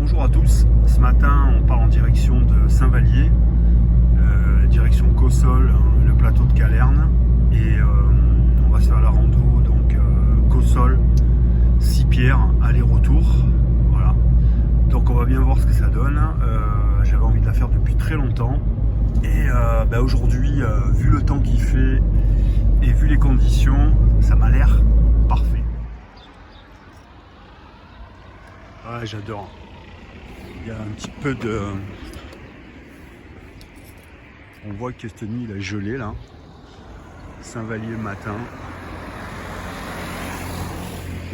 Bonjour à tous, ce matin on part en direction de Saint-Vallier, direction Cossol, le plateau de Calerne, et on va se faire la rando donc Cossol, Sipierre, aller-retour, voilà. Donc on va bien voir ce que ça donne. J'avais envie de la faire depuis très longtemps, et aujourd'hui, vu le temps qu'il fait et vu les conditions, ça m'a l'air parfait. Ah, j'adore. Il y a un petit peu de... On voit que cette nuit il a gelé là. Saint-Vallier le matin.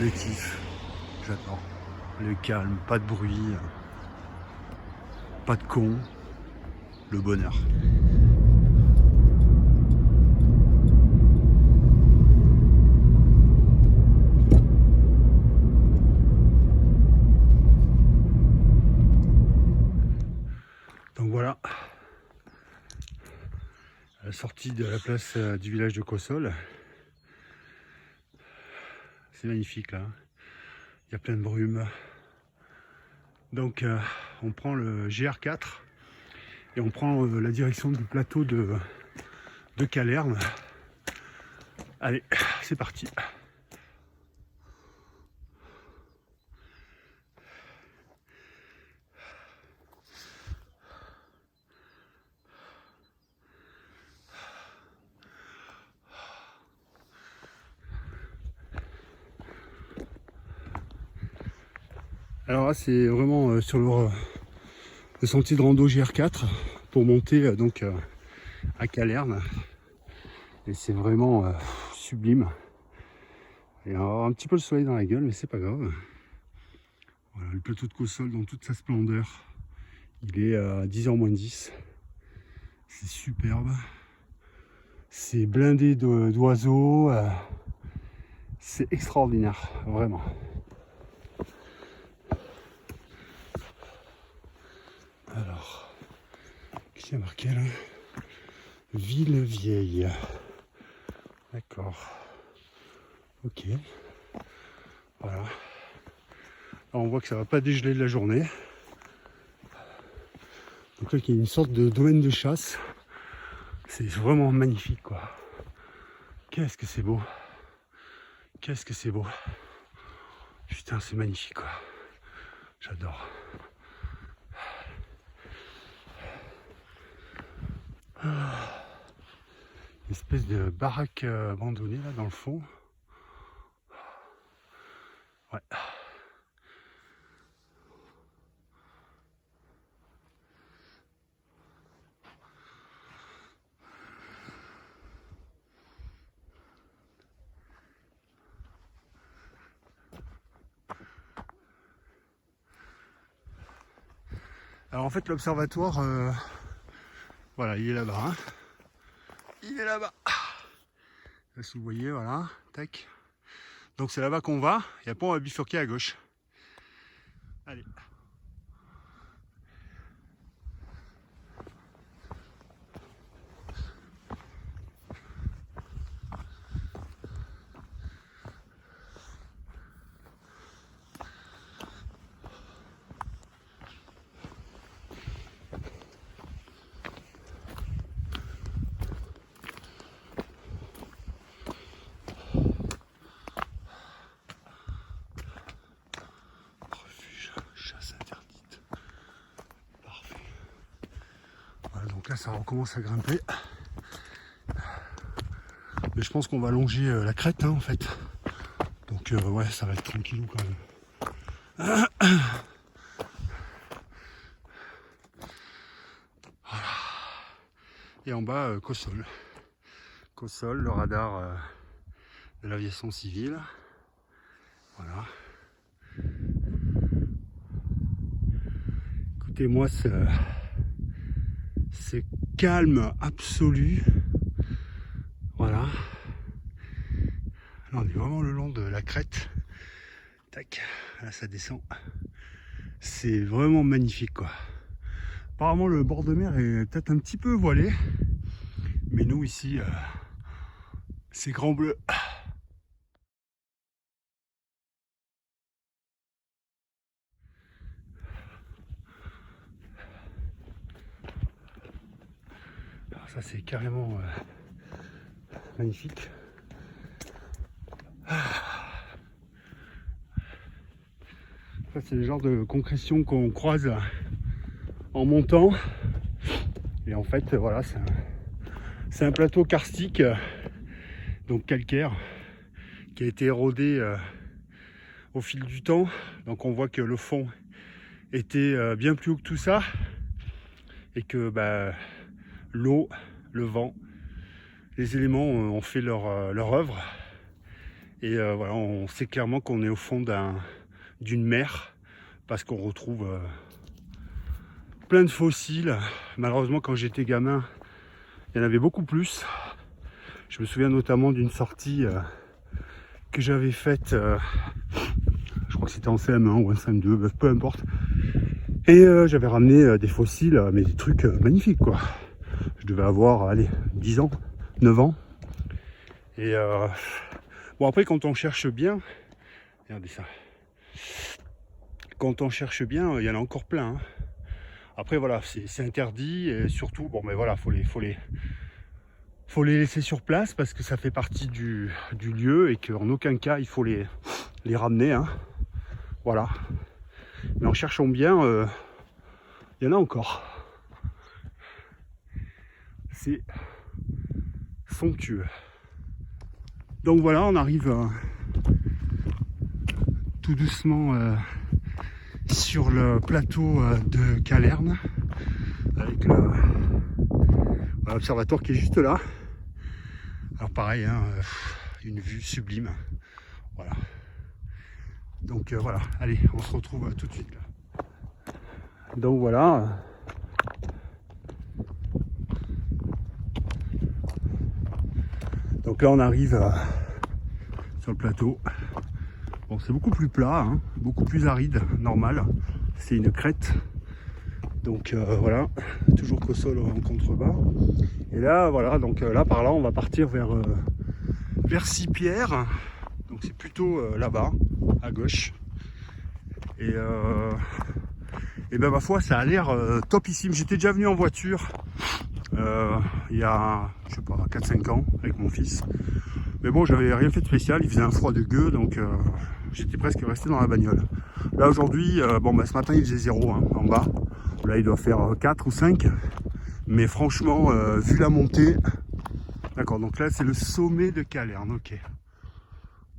Le kiff. J'adore. Le calme, pas de bruit. Pas de con. Le bonheur. Donc voilà. À la sortie de la place du village de Cossol. C'est magnifique là. Il y a plein de brume. Donc on prend le GR4 et on prend la direction du plateau de Calerne. Allez, c'est parti. Alors là c'est vraiment sur le sentier de rando GR4 pour monter à Calerne, et c'est vraiment sublime. Et alors, un petit peu le soleil dans la gueule, mais c'est pas grave. Voilà, le plateau de Cossol dans toute sa splendeur, il est à 10h moins 10. C'est superbe, c'est blindé d'oiseaux, c'est extraordinaire, vraiment. Alors, qu'est-ce qu'il y a marqué là? Ville vieille. D'accord. Ok. Voilà. Alors on voit que ça va pas dégeler de la journée. Donc là, il y a une sorte de domaine de chasse. C'est vraiment magnifique, quoi. Qu'est-ce que c'est beau. Qu'est-ce que c'est beau. Putain, c'est magnifique, quoi. J'adore. Une espèce de baraque abandonnée là dans le fond. Ouais. Alors en fait l'observatoire, voilà, il est là-bas. Hein. Il est là-bas. Là, si vous voyez, voilà, tac. Donc c'est là-bas qu'on va, et après on va bifurquer à gauche. Allez. Refuge, chasse interdite. Parfait. Voilà, donc là ça recommence à grimper. Mais je pense qu'on va longer la crête en fait. Donc ouais, ça va être tranquillou quand même. Voilà. Et en bas, Cossol. Cossol, le radar de l'aviation civile. Voilà. Écoutez-moi, c'est calme absolu. Voilà. Là, on est vraiment le long de la crête. Tac, là ça descend. C'est vraiment magnifique, quoi. Apparemment le bord de mer est peut-être un petit peu voilé, mais nous ici c'est grand bleu. ça c'est carrément magnifique. Ça c'est le genre de concrétion qu'on croise en montant. Et en fait voilà, c'est un plateau karstique, donc calcaire, qui a été érodé au fil du temps. Donc on voit que le fond était bien plus haut que tout ça. Et que l'eau, le vent, les éléments ont fait leur œuvre. Et voilà, on sait clairement qu'on est au fond d'une mer, parce qu'on retrouve plein de fossiles. Malheureusement, quand j'étais gamin, il y en avait beaucoup plus. Je me souviens notamment d'une sortie que j'avais faite, je crois que c'était en CM1 ou en CM2, peu importe. Et j'avais ramené des fossiles, mais des trucs magnifiques quoi. Je devais avoir, allez, 10 ans, 9 ans. Et bon, après quand on cherche bien, regardez ça. Quand on cherche bien, il y en a encore plein. Hein. Après voilà, c'est interdit et surtout, bon mais voilà, faut les laisser sur place parce que ça fait partie du lieu et qu'en aucun cas il faut les ramener. Hein. Voilà. Mais en cherchant bien, il y en a encore. C'est somptueux. Donc voilà, on arrive tout doucement sur le plateau de Calerne avec l'observatoire qui est juste là. Alors pareil, hein, une vue sublime. Voilà. Donc voilà, allez, on se retrouve tout de suite là. Donc voilà. Donc là on arrive sur le plateau. Bon, c'est beaucoup plus plat, hein, beaucoup plus aride, normal. C'est une crête. Donc voilà, toujours qu'au sol en contrebas. Et là voilà, donc là par là on va partir vers Sipierre. Donc c'est plutôt là-bas, à gauche. Et ben ma foi, ça a l'air topissime. J'étais déjà venu en voiture il y a, je sais pas, 4-5 ans avec mon fils. Mais bon, j'avais rien fait de spécial, il faisait un froid de gueux, donc j'étais presque resté dans la bagnole. Là aujourd'hui, ce matin il faisait 0 hein, en bas. Là il doit faire 4 ou 5. Mais franchement, vu la montée, d'accord, donc là c'est le sommet de Calerne, ok.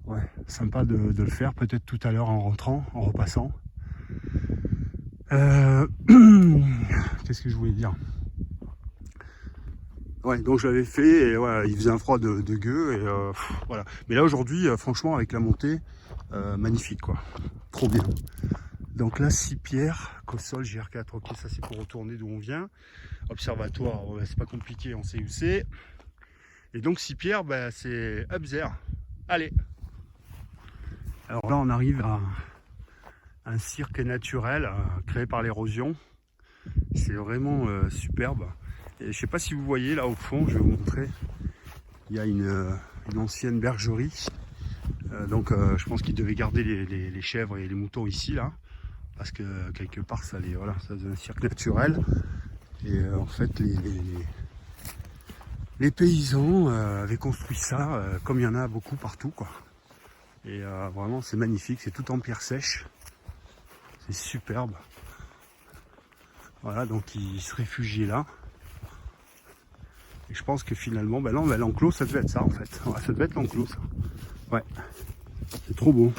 Ouais, sympa de le faire, peut-être tout à l'heure en rentrant, en repassant. Qu'est-ce que je voulais dire? Ouais, donc je l'avais fait et voilà, il faisait un froid de gueux et voilà. Mais là aujourd'hui, franchement, avec la montée, magnifique quoi, trop bien. Donc là, Sipierre, Cossol, GR4, ok, ça c'est pour retourner d'où on vient. Observatoire, c'est pas compliqué, on sait où c'est. Et donc Sipierre, c'est Ubzer. Allez. Alors là, on arrive à un cirque naturel créé par l'érosion. C'est vraiment superbe. Et je sais pas si vous voyez là au fond, je vais vous montrer. Il y a une ancienne bergerie. Donc je pense qu'ils devaient garder les chèvres et les moutons ici là. Parce que quelque part ça faisait un cirque naturel. Et en fait les paysans avaient construit ça comme il y en a beaucoup partout quoi. Et vraiment c'est magnifique, c'est tout en pierre sèche. C'est superbe. Voilà, donc ils se réfugiaient là. Et je pense que finalement, l'enclos, ça devait être ça en fait. Ouais, ça devait être l'enclos ça. Ouais. C'est trop beau.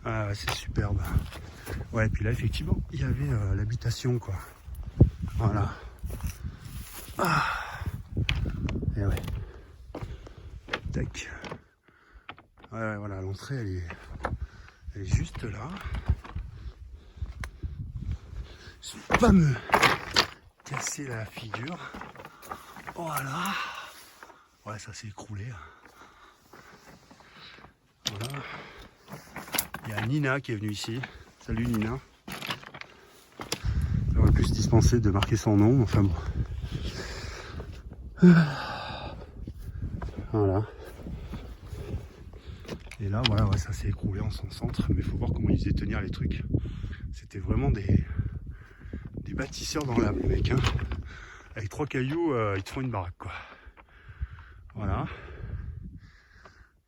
Ah ouais, c'est superbe. Ouais, et puis là effectivement, il y avait l'habitation quoi. Voilà. Ah. Et ouais. Tac. Ouais, voilà, l'entrée elle est juste là. Je vais pas me casser la figure. Voilà. Ouais, ça s'est écroulé. Voilà. Il y a Nina qui est venue ici. Salut Nina. Elle aurait pu se dispenser de marquer son nom, enfin bon. Voilà. Et là, voilà, ouais, ça s'est écroulé en son centre. Mais il faut voir comment ils faisaient tenir les trucs. C'était vraiment des bâtisseur dans l'âme, les mecs. Hein. Avec 3 cailloux, ils te font une baraque, quoi. Voilà.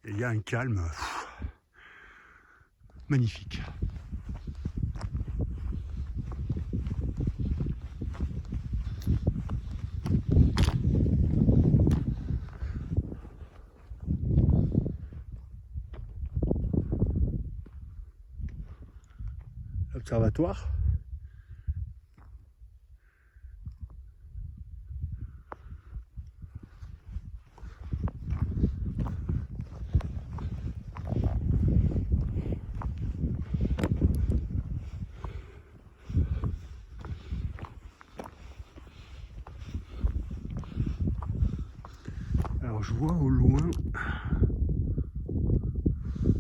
Et il y a un calme magnifique. L'observatoire. Alors je vois au loin,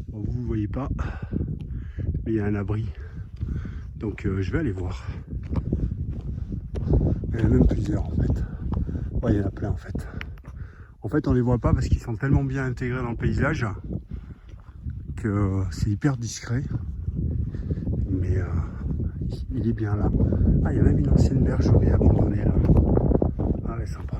bon, vous ne voyez pas, mais il y a un abri, donc je vais aller voir. Il y en a même plusieurs en fait. Ouais, il y en a plein en fait. En fait on les voit pas parce qu'ils sont tellement bien intégrés dans le paysage que c'est hyper discret. Mais il est bien là. Ah, il y a même une ancienne bergerie abandonnée là. Ah ouais, sympa.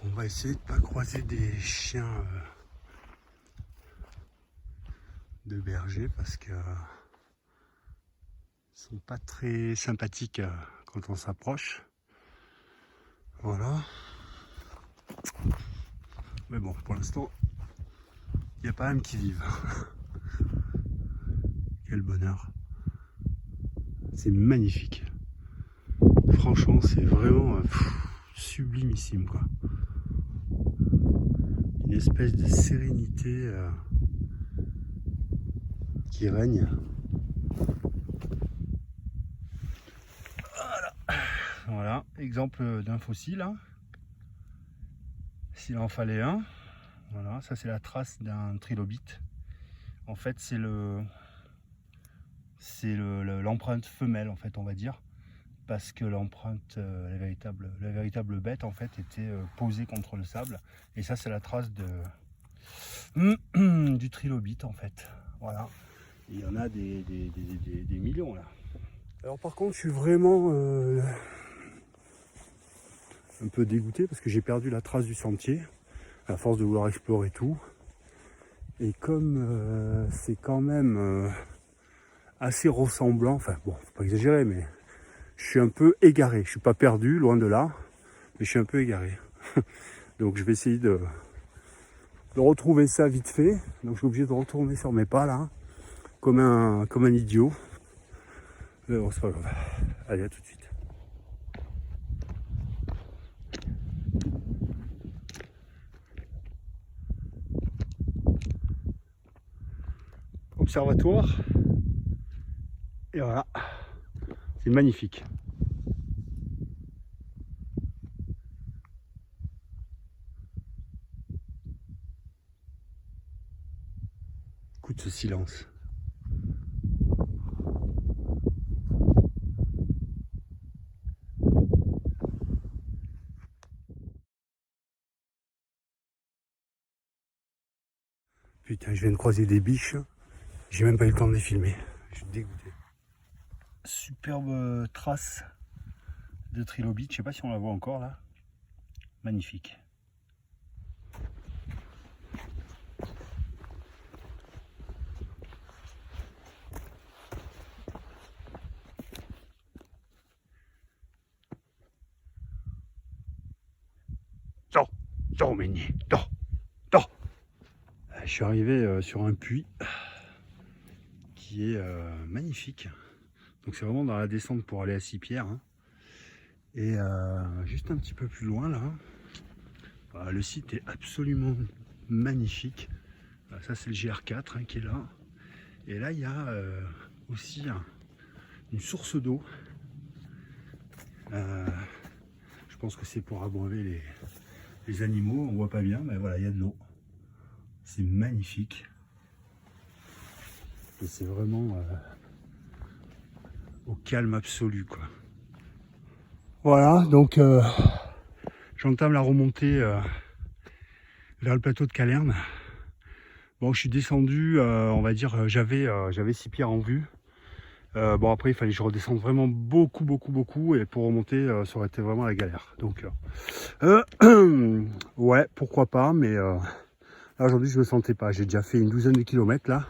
On va essayer de ne pas croiser des chiens de berger parce que sont pas très sympathiques quand on s'approche. Voilà. Mais bon, pour l'instant, il n'y a pas même qui vivent. Quel bonheur. C'est magnifique. Franchement, c'est vraiment sublimissime, quoi. Une espèce de sérénité qui règne. Voilà, exemple d'un fossile. Hein. S'il en fallait un. Voilà, ça c'est la trace d'un trilobite. En fait, c'est l'empreinte femelle, en fait, on va dire. Parce que l'empreinte, la véritable bête, en fait, était posée contre le sable. Et ça, c'est la trace du trilobite, en fait. Voilà. Et il y en a des millions, là. Alors, par contre, je suis vraiment un peu dégoûté parce que j'ai perdu la trace du sentier à force de vouloir explorer tout. Et comme c'est quand même assez ressemblant, enfin bon, faut pas exagérer, mais je suis un peu égaré. Je suis pas perdu, loin de là, mais je suis un peu égaré. Donc je vais essayer de retrouver ça vite fait. Donc je suis obligé de retourner sur mes pas là, comme un idiot. Mais bon, c'est pas grave. Allez, à tout de suite. Observatoire. Et voilà. C'est magnifique. Écoute ce silence. Putain, je viens de croiser des biches. J'ai même pas eu le temps de les filmer. Je suis dégoûté. Superbe trace de trilobite. Je sais pas si on la voit encore là. Magnifique. Dors, Ménier, dors. Je suis arrivé sur un puits qui est magnifique. Donc c'est vraiment dans la descente pour aller à Sipierre. Hein. Et juste un petit peu plus loin là, le site est absolument magnifique. Ça c'est le GR4 qui est là. Et là, il y a aussi une source d'eau. Je pense que c'est pour abreuver les animaux. On voit pas bien, mais voilà, il y a de l'eau. C'est magnifique. Et c'est vraiment au calme absolu, quoi. Voilà, donc j'entame la remontée vers le plateau de Calerne. Bon, je suis descendu, on va dire, j'avais 6 pierres en vue. Bon, après, il fallait que je redescende vraiment beaucoup. Et pour remonter, ça aurait été vraiment la galère. Donc, ouais, pourquoi pas. Mais là, aujourd'hui, je me sentais pas. J'ai déjà fait une douzaine de kilomètres là.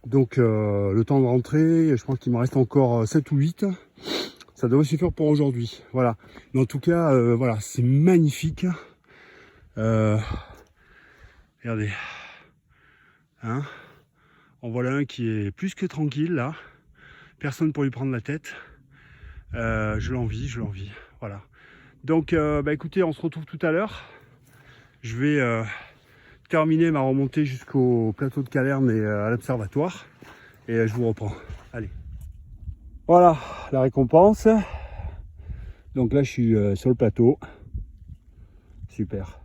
Donc, le temps de rentrer, je pense qu'il me reste encore 7 ou 8. Ça devrait suffire pour aujourd'hui. Voilà. Mais en tout cas, voilà, c'est magnifique. Regardez. Hein, en voilà un qui est plus que tranquille là. Personne pour lui prendre la tête. Je l'envie. Voilà. Donc bah écoutez, on se retrouve tout à l'heure. Je vais terminer ma remontée jusqu'au plateau de Calerne et à l'observatoire. Et je vous reprends. Allez. Voilà la récompense. Donc là je suis sur le plateau. Super.